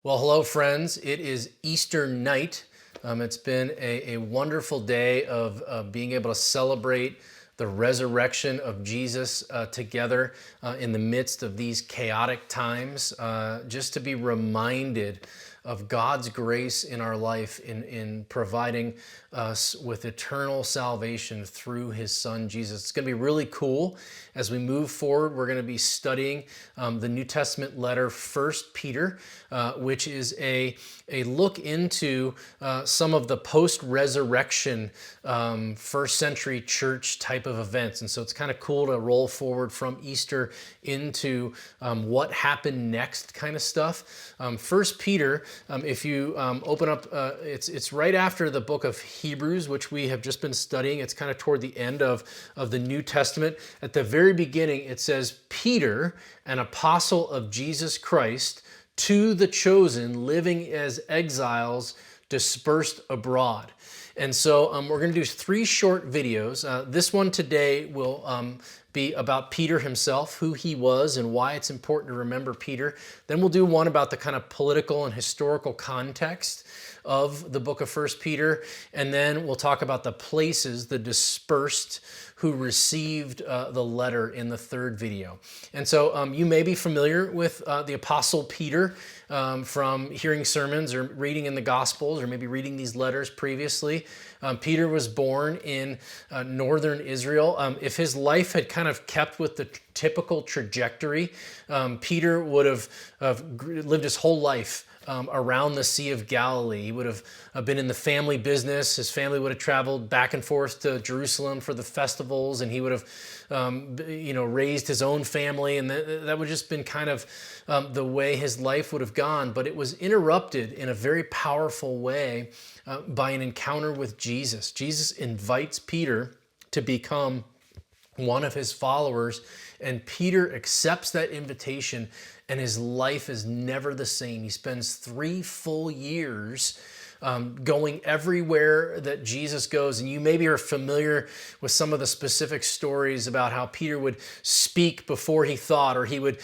Well, hello, friends. It is Easter night. It's been a wonderful day of being able to celebrate the resurrection of Jesus together in the midst of these chaotic times, just to be reminded of God's grace in our life in providing us with eternal salvation through his son Jesus. It's going to be really cool as we move forward. We're going to be studying the New Testament letter First Peter, which is a look into some of the post-resurrection first century church type of events. And so it's kind of cool to roll forward from Easter into what happened next kind of stuff. First Peter, if you open up, it's right after the book of Hebrews, which we have just been studying. It's kind of toward the end of the New Testament. At the very beginning, it says, Peter, an apostle of Jesus Christ, to the chosen living as exiles dispersed abroad. And so we're going to do 3 short videos. This one today will be about Peter himself, who he was and why it's important to remember Peter. Then we'll do one about the kind of political and historical context of the book of First Peter. And then we'll talk about the places, the dispersed who received the letter in the 3rd video. And so you may be familiar with the Apostle Peter from hearing sermons or reading in the Gospels or maybe reading these letters previously. Peter was born in northern Israel. If his life had kind of kept with the typical trajectory, Peter would have lived his whole life around the Sea of Galilee. He would have been in the family business. His family would have traveled back and forth to Jerusalem for the festivals, and he would have, raised his own family, and that would have just been kind of the way his life would have gone. But it was interrupted in a very powerful way by an encounter with Jesus. Jesus invites Peter to become one of his followers, and Peter accepts that invitation, and his life is never the same. He spends 3 full years going everywhere that Jesus goes. And you maybe are familiar with some of the specific stories about how Peter would speak before he thought, or he would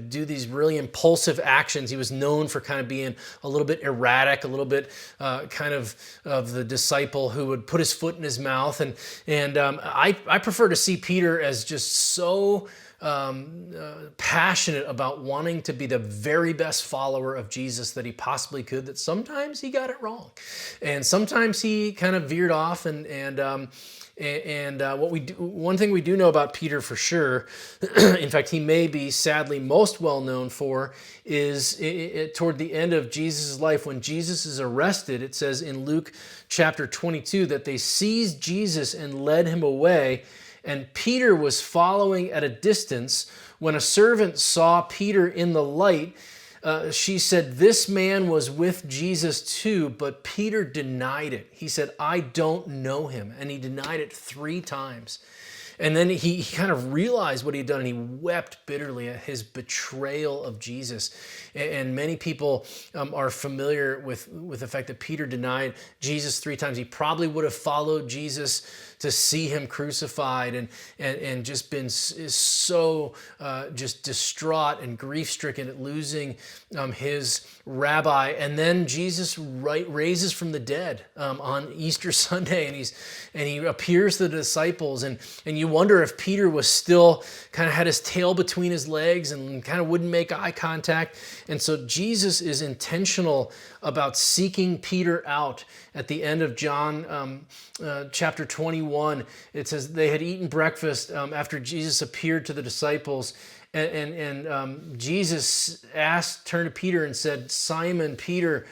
do these really impulsive actions. He was known for kind of being a little bit erratic, a little bit kind of the disciple who would put his foot in his mouth. And I prefer to see Peter as just so passionate about wanting to be the very best follower of Jesus that he possibly could, that sometimes he got it wrong. And sometimes he kind of veered off. And one thing we do know about Peter for sure, in fact, he may be sadly most well known for, is toward the end of Jesus' life, when Jesus is arrested. It says in Luke chapter 22 that they seized Jesus and led him away. And Peter was following at a distance. When a servant saw Peter in the light, she said, "This man was with Jesus too," but Peter denied it. He said, "I don't know him." And he denied it 3 times. And then he kind of realized what he'd done, and he wept bitterly at his betrayal of Jesus. And many people are familiar with the fact that Peter denied Jesus 3 times. He probably would have followed Jesus to see him crucified and just been so just distraught and grief-stricken at losing his rabbi. And then Jesus raises from the dead on Easter Sunday, and he appears to the disciples, and you wonder if Peter was still kind of had his tail between his legs and kind of wouldn't make eye contact. And so Jesus is intentional about seeking Peter out. At the end of John chapter 21, it says they had eaten breakfast after Jesus appeared to the disciples. And Jesus turned to Peter and said, "Simon, Peter,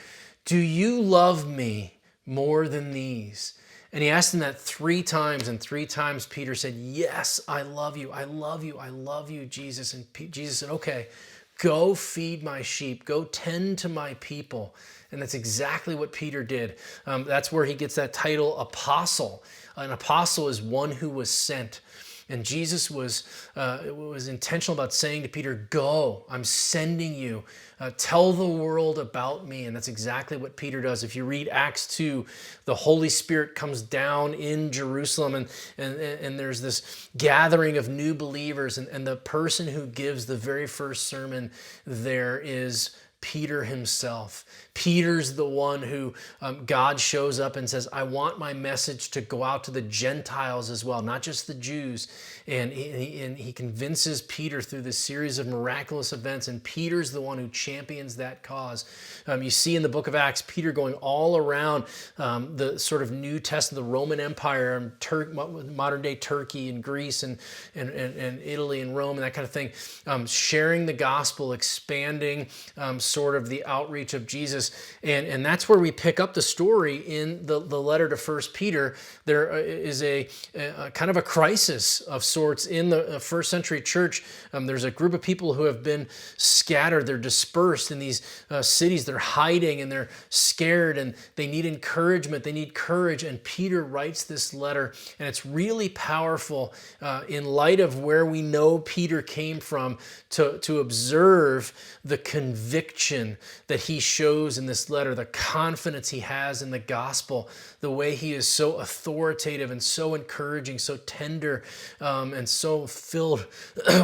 do you love me more than these?" And he asked him that 3 times, and 3 times Peter said, "Yes, I love you. I love you. I love you, Jesus." And Jesus said, "Okay, go feed my sheep. Go tend to my people." And that's exactly what Peter did. That's where he gets that title, apostle. An apostle is one who was sent. And Jesus was intentional about saying to Peter, "Go, I'm sending you. Tell the world about me." And that's exactly what Peter does. If you read Acts 2, the Holy Spirit comes down in Jerusalem, and there's this gathering of new believers. And the person who gives the very first sermon there is Peter himself. Peter's the one who God shows up and says, I want my message to go out to the Gentiles as well, not just the Jews. And he convinces Peter through this series of miraculous events, and Peter's the one who champions that cause. You see in the book of Acts, Peter going all around the sort of New Testament, the Roman Empire, modern day Turkey and Greece and Italy and Rome and that kind of thing, sharing the gospel, expanding sort of the outreach of Jesus. And that's where we pick up the story in the letter to 1 Peter. There is a kind of a crisis of sorts in the first century church. There's a group of people who have been scattered. They're dispersed in these cities. They're hiding and they're scared and they need encouragement. They need courage. And Peter writes this letter, and it's really powerful in light of where we know Peter came from to observe the conviction that he shows in this letter, the confidence he has in the gospel, the way he is so authoritative and so encouraging, so tender, and so filled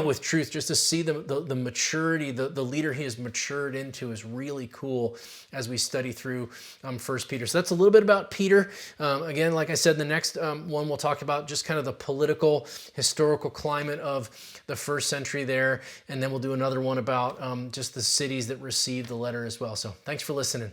with truth. Just to see the maturity, the leader he has matured into is really cool as we study through 1 Peter. So that's a little bit about Peter. Again, like I said, the next one we'll talk about just kind of the political, historical climate of the first century there, and then we'll do another one about just the cities that received the letter as well. So thanks for listening.